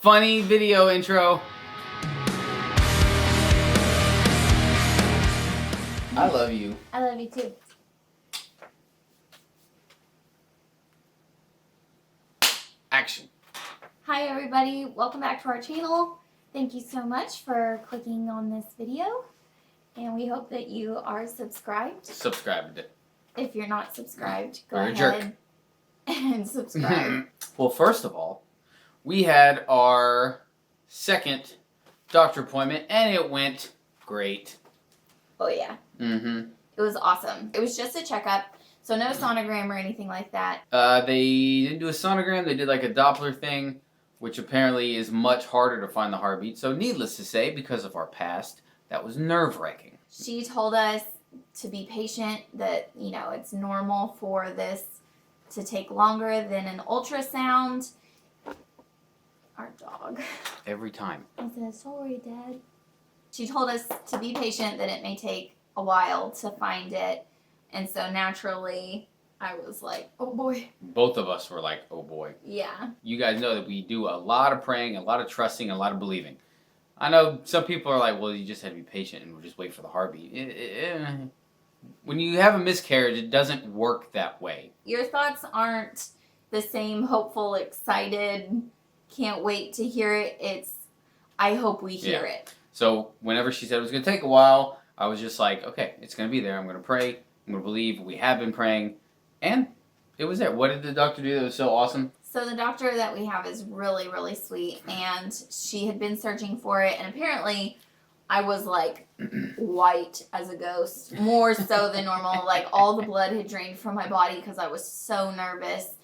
funny video intro. I love you. I love you too. Action. Hi everybody, welcome back to our channel. Thank you so much for clicking on this video. And we hope that you are subscribed. Subscribed. If you're not subscribed, go You're a ahead jerk. and subscribe. Well, first of all, we had our second doctor appointment and it went great. Oh yeah. It was awesome. It was just a checkup, so no sonogram or anything like that. They didn't do a sonogram, they did like a Doppler thing, which apparently is much harder to find the heartbeat. So needless to say, because of our past, that was nerve-wracking. She told us to be patient, that, you know, it's normal for this to take longer than an ultrasound. Our dog. Every time. I said, sorry, Dad. She told us to be patient, that it may take a while to find it. And so naturally, I was like, oh boy. Both of us were like, oh boy. Yeah. You guys know that we do a lot of praying, a lot of trusting, a lot of believing. I know some people are like, well, you just had to be patient and we'll just wait for the heartbeat. When you have a miscarriage, it doesn't work that way. Your thoughts aren't the same hopeful, excited, can't wait to hear it. It's, I hope we hear it. So whenever she said it was going to take a while, I was just like, okay, it's going to be there. I'm going to pray. I'm going to believe. We have been praying. And it was there. What did the doctor do that was so awesome? So the doctor that we have is really, really sweet. And she had been searching for it. And apparently I was like white as a ghost. More so than normal. Like all the blood had drained from my body because I was so nervous.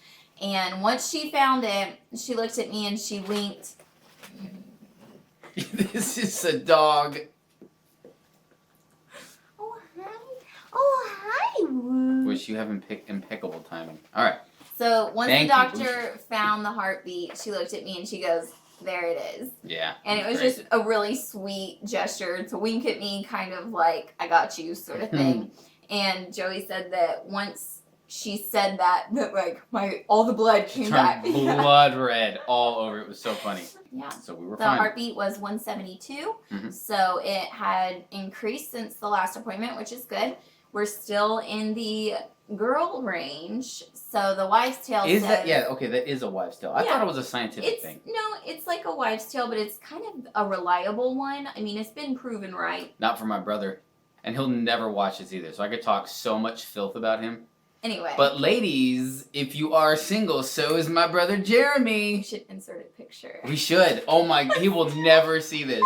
And once she found it, she looked at me and she winked. This is a dog. Oh, hi, Woo. Wish you have impeccable timing. All right. So once Thank the you. doctor found the heartbeat, she looked at me and she goes, there it is. Yeah. And it was just a really sweet gesture to wink at me, kind of like, I got you sort of thing. And Joey said that once she said that like all the blood came back. Blood red all over. It was so funny. Yeah. So we were The fine. heartbeat was 172. So it had increased since the last appointment, which is good. We're still in the girl range. So the wives' tale Is says, that, yeah, okay, that is a wives' tale. I Yeah. thought it was a scientific thing. No, it's like a wives' tale, but it's kind of a reliable one. I mean, it's been proven right. Not for my brother. And he'll never watch this either. So I could talk so much filth about him. Anyway. But ladies, if you are single, so is my brother Jeremy. We should insert a picture. We should. Oh my, he will never see this.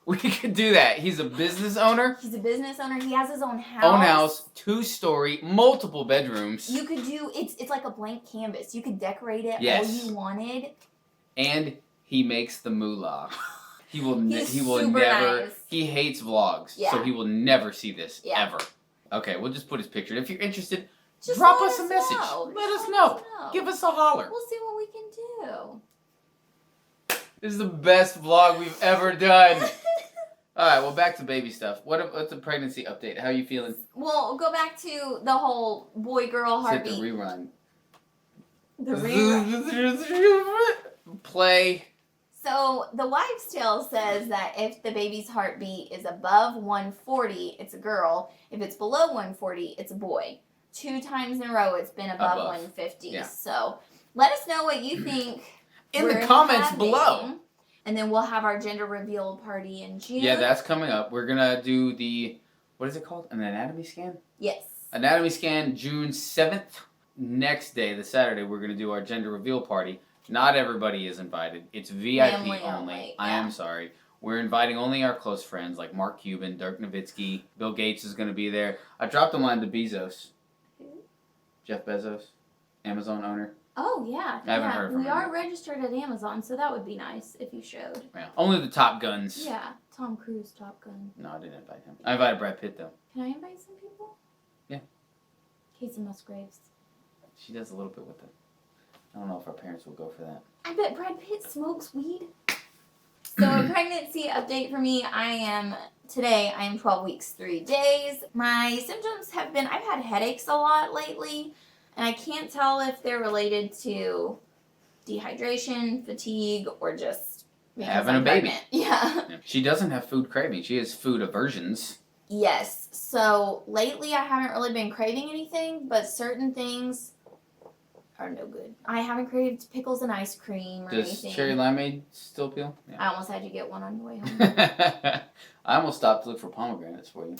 We could do that. He's a business owner. He's a business owner. He has his own house. Own house, 2-story, multiple bedrooms. You could do, it's like a blank canvas. You could decorate it Yes. all you wanted. And he makes the moolah. He will He's he will super never nice. He hates vlogs. Yeah. So he will never see this ever. Okay, we'll just put his picture. If you're interested, Just drop let us a message. know. Let Just us know. know. Give us a holler. We'll see what we can do. This is the best vlog we've ever done. Alright, well, back to baby stuff. What's the pregnancy update? How are you feeling? Well, go back to the whole boy-girl heartbeat. Hit the rerun. The rerun. Play. So the wives' tale says that if the baby's heartbeat is above 140, it's a girl. If it's below 140, it's a boy. 2 times in a row, it's been above 150. Yeah. So let us know what you think In the comments having. below. And then we'll have our gender reveal party in June. Yeah, that's coming up. We're gonna do the, what is it called? An anatomy scan? Yes. Anatomy scan June 7th. Next day, the Saturday, we're gonna do our gender reveal party. Not everybody is invited. It's VIP Family only. I yeah. am sorry. We're inviting only our close friends like Mark Cuban, Dirk Nowitzki, Bill Gates is gonna be there. I dropped a line to Bezos. Who? Jeff Bezos, Amazon owner. Oh, yeah. I haven't heard from We him. are registered at Amazon, so that would be nice if you showed. Yeah. Only the top guns. Yeah. Tom Cruise, Top Gun. No, I didn't invite him. I invited Brad Pitt though. Can I invite some people? Yeah. Casey Musgraves. She does a little bit with it. I don't know if our parents will go for that. I bet Brad Pitt smokes weed. So a pregnancy update for me. Today I am 12 weeks, 3 days. My symptoms have been, I've had headaches a lot lately. And I can't tell if they're related to dehydration, fatigue, or just Because having I'm a baby. pregnant. Yeah. She doesn't have food craving. She has food aversions. Yes. So lately I haven't really been craving anything, but certain things are no good. I haven't craved pickles and ice cream or Does anything. cherry limeade still peel? Yeah. I almost had you get one on your way home. I almost stopped to look for pomegranates for you.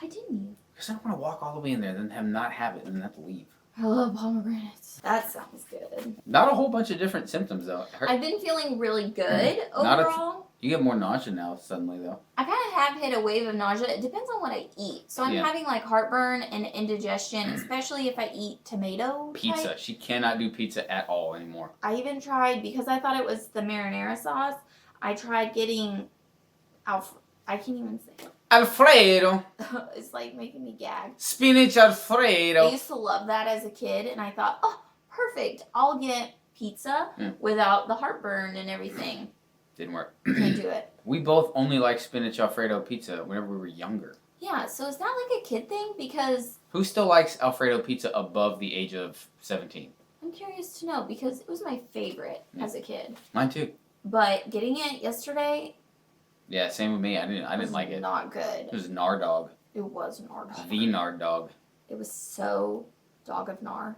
Why didn't you? Because I don't want to walk all the way in there, then not have it, and then have to leave. I love pomegranates. That sounds good. Not a whole bunch of different symptoms, though. I've been feeling really good Not a- overall. You get more nausea now, suddenly, though. I kind of have hit a wave of nausea. It depends on what I eat. So I'm Yeah. having like heartburn and indigestion, especially if I eat tomato Pizza. type. She cannot do pizza at all anymore. I even tried, because I thought it was the marinara sauce, I tried getting I can't even say it. Alfredo. It's like making me gag. Spinach I Alfredo. used to love that as a kid, and I thought, oh, perfect. I'll get pizza Yeah. without the heartburn and everything. Didn't work. Can't do it. We both only liked spinach Alfredo pizza whenever we were younger. Yeah, so is that like a kid thing? Because Who still likes Alfredo pizza above the age of 17? I'm curious to know, because it was my favorite Yeah. as a kid. Mine too. But getting it yesterday Yeah, same with me. I didn't was like it. not good. It was Nardog. It was Nardog. The Nardog. It was so dog of Nar.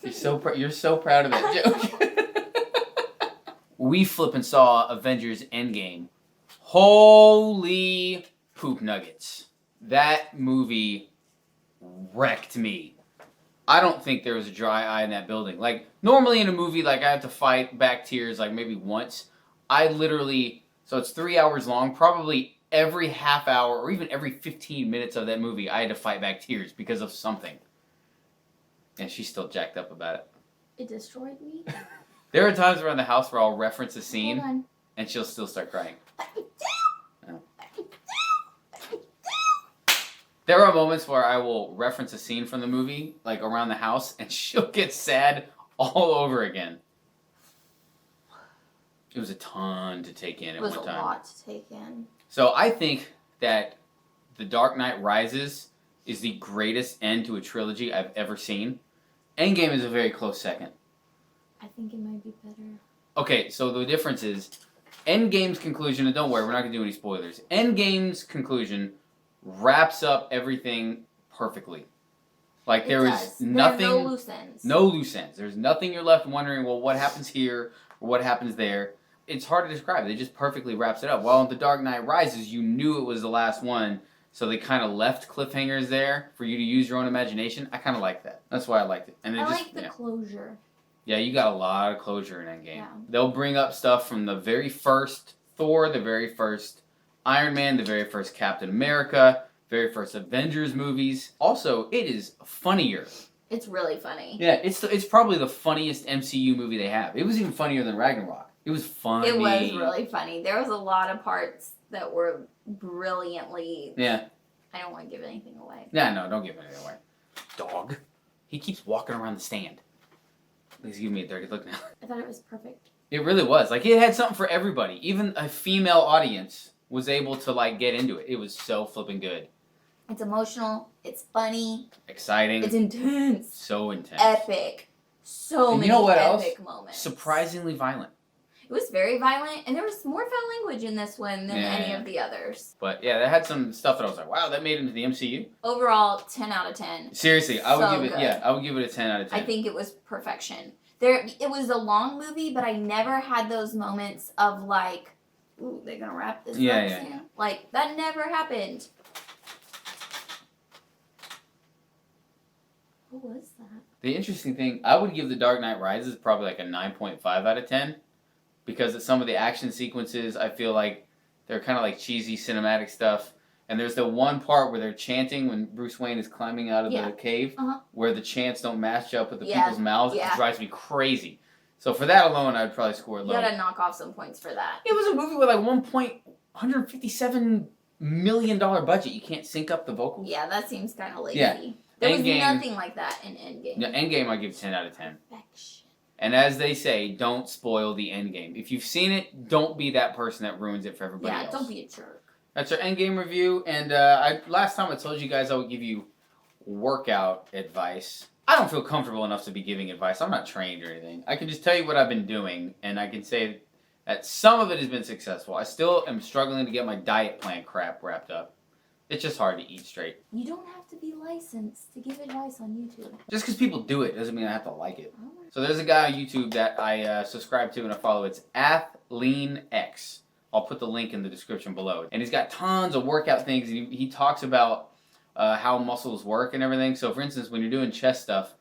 You're so proud of that joke. We flippin' saw Avengers Endgame. Holy poop nuggets. That movie wrecked me. I don't think there was a dry eye in that building. Like, normally in a movie, like, I have to fight back tears, like, maybe once. I literally, so it's 3 hours long, probably every half hour or even every 15 minutes of that movie, I had to fight back tears because of something. And she's still jacked up about it. It destroyed me. There are times around the house where I'll reference a scene Hold on. and she'll still start crying. Oh. There are moments where I will reference a scene from the movie, like around the house, and she'll get sad all over again. It was a ton to take in at It was one a time. lot to take in. So I think that The Dark Knight Rises is the greatest end to a trilogy I've ever seen. Endgame is a very close second. I think it might be better. Okay, so the difference is Endgame's conclusion, and don't worry, we're not going to do any spoilers. Endgame's conclusion wraps up everything perfectly. Like, there is nothing... There are no loose ends. No loose ends. There's nothing you're left wondering, well, what happens here or what happens there. It's hard to describe. It just perfectly wraps it up. While in The Dark Knight Rises, you knew it was the last one, so they kind of left cliffhangers there for you to use your own imagination. I kind of like that. That's why I liked it. And I just, like the closure. Yeah, you got a lot of closure in Endgame. Yeah. They'll bring up stuff from the very first Thor, the very first Iron Man, the very first Captain America, very first Avengers movies. Also, it is funnier. It's really funny. Yeah, it's probably the funniest MCU movie they have. It was even funnier than Ragnarok. It was funny. It was really funny. There was a lot of parts that were brilliantly... Yeah. I don't want to give anything away. Yeah, no, don't give anything away. Dog. He keeps walking around the stand. He's giving me a dirty look now. I thought it was perfect. It really was. Like, it had something for everybody. Even a female audience was able to, like, get into it. It was so flipping good. It's emotional. It's funny. Exciting. It's intense. So intense. Epic. So And many you know what epic else? moments. Surprisingly violent. It was very violent, and there was more foul language in this one than any of the others. But yeah, that had some stuff that I was like, wow, that made it into the MCU. Overall, 10 out of 10. Seriously, I would So give it. good. Yeah, I would give it a 10 out of 10. I think it was perfection. It was a long movie, but I never had those moments of like, ooh, they're gonna wrap this up soon. Yeah. Like, that never happened. What was that? The interesting thing, I would give The Dark Knight Rises probably like a 9.5 out of 10. Because of some of the action sequences, I feel like they're kind of like cheesy cinematic stuff. And there's the one part where they're chanting when Bruce Wayne is climbing out of the cave, where the chants don't match up with the people's mouths. Yeah. It drives me crazy. So for that alone, I'd probably score it low. You gotta knock off some points for that. It was a movie with like $157 million budget. You can't sync up the vocals. Yeah, that seems kind of lazy. Yeah. There was Endgame- nothing like that in Endgame. No, Endgame, I give 10 out of 10. Perfection. And as they say, don't spoil the Endgame. If you've seen it, don't be that person that ruins it for everybody else. Yeah, don't be a jerk. That's our Endgame review. And last time I told you guys I would give you workout advice. I don't feel comfortable enough to be giving advice. I'm not trained or anything. I can just tell you what I've been doing, and I can say that some of it has been successful. I still am struggling to get my diet plan crap wrapped up. It's just hard to eat straight. You don't have to be licensed to give advice on YouTube. Just because people do it doesn't mean I have to like it. Oh. So there's a guy on YouTube that I subscribe to and I follow. It's AthleanX. I'll put the link in the description below. And he's got tons of workout things. And he talks about how muscles work and everything. So for instance, when you're doing chest stuff,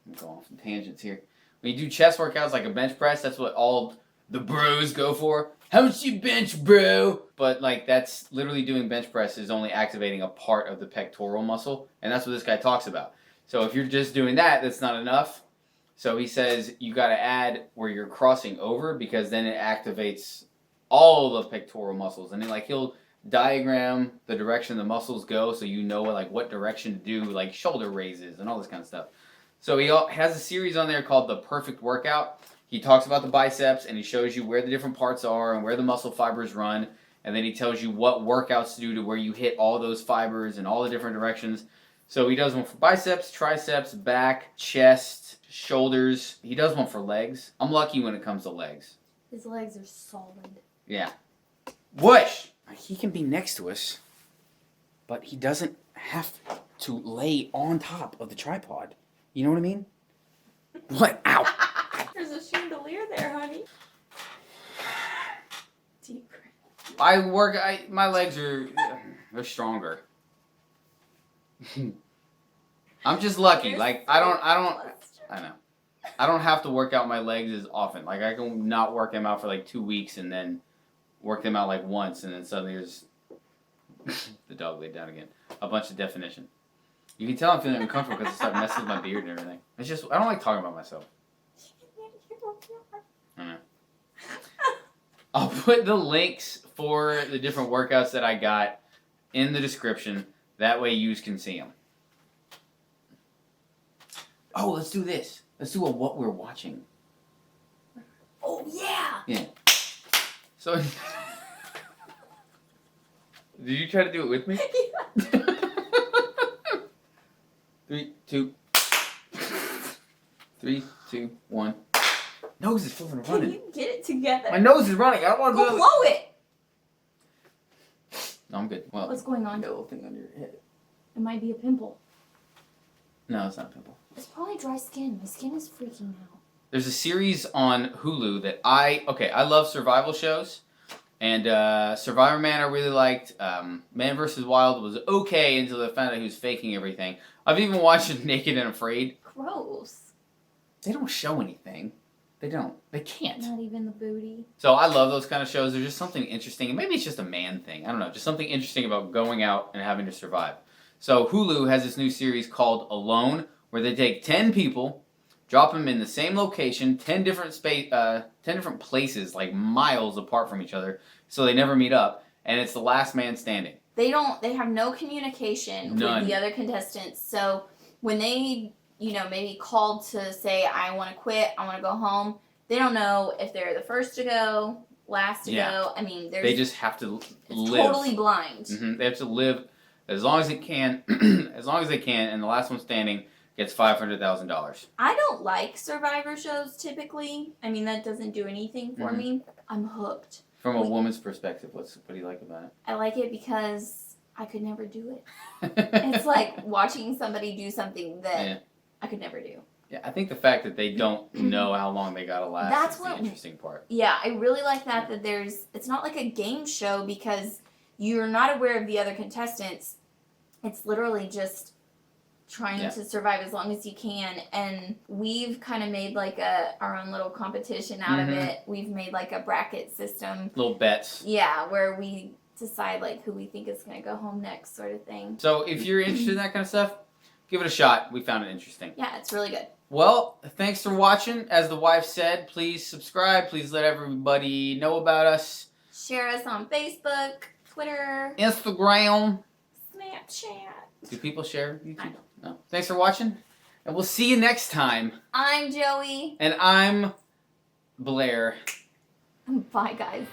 I'm going off on tangents here. When you do chest workouts like a bench press, that's what all the bros go for. How much you bench, bro? But like that's literally doing bench press is only activating a part of the pectoral muscle, and that's what this guy talks about. So if you're just doing that, that's not enough. So he says you got to add where you're crossing over because then it activates all the pectoral muscles, and then like he'll diagram the direction the muscles go, so you know like what direction to do, like shoulder raises and all this kind of stuff. So he has a series on there called the Perfect Workout. He talks about the biceps and he shows you where the different parts are and where the muscle fibers run. And then he tells you what workouts to do to where you hit all those fibers in all the different directions. So he does one for biceps, triceps, back, chest, shoulders. He does one for legs. I'm lucky when it comes to legs. His legs are solid. Yeah. Whoosh! He can be next to us, but he doesn't have to lay on top of the tripod. You know what I mean? What? Ow! There's a chandelier there, honey. Deep breath. My legs are, they're stronger. I'm just lucky. Like, I know. I don't have to work out my legs as often. Like, I can not work them out for like 2 weeks and then work them out like once and then suddenly there's, the dog laid down again, a bunch of definition. You can tell I'm feeling uncomfortable because I start messing with my beard and everything. It's just, I don't like talking about myself. I know. I'll put the links for the different workouts that I got in the description. That way you can see them. Oh, let's do this. Let's do a what we're watching. Oh, yeah! Yeah. So, did you try to do it with me? 3, 2. 3, 2, 1. Nose is flipping Can running. you get it together? My nose is running. I don't want to Go blow it! No, I'm good. Well, What's going you on? got a little thing under your head. It might be a pimple. No, it's not a pimple. It's probably dry skin. My skin is freaking out. There's a series on Hulu that I love survival shows. And Survivor Man I really liked. Man vs. Wild was okay until they found out he was faking everything. I've even watched Naked and Afraid. Gross. They don't show anything. They don't. They can't. Not even the booty. So I love those kind of shows. There's just something interesting. And maybe it's just a man thing. I don't know. Just something interesting about going out and having to survive. So Hulu has this new series called Alone, where they take 10 people, drop them in the same location, 10 different places, like miles apart from each other, so they never meet up, and it's the last man standing. They have no communication None. with the other contestants. So when they, maybe called to say, I want to quit, I want to go home, they don't know if they're the first to go, last to go. I mean, they just have to live. Totally blind. Mm-hmm. They have to live as long as they can, and the last one standing gets $500,000. I don't like Survivor shows typically. I mean, that doesn't do anything for me. I'm hooked. From a woman's perspective, what do you like about it? I like it because I could never do it. It's like watching somebody do something that I could never do. Yeah, I think the fact that they don't know how long they gotta last is the interesting part. Yeah, I really like that it's not like a game show because you're not aware of the other contestants. It's literally just trying to survive as long as you can, and we've kind of made like our own little competition out of it. We've made like a bracket system. Little bets. Yeah, where we decide like who we think is going to go home next sort of thing. So if you're interested in that kind of stuff, give it a shot. We found it interesting. Yeah, it's really good. Well, thanks for watching. As the wife said, please subscribe. Please let everybody know about us. Share us on Facebook, Twitter, Instagram. Snapchat. Do people share YouTube? No. Thanks for watching, and we'll see you next time. I'm Joey. And I'm Blair. Bye, guys.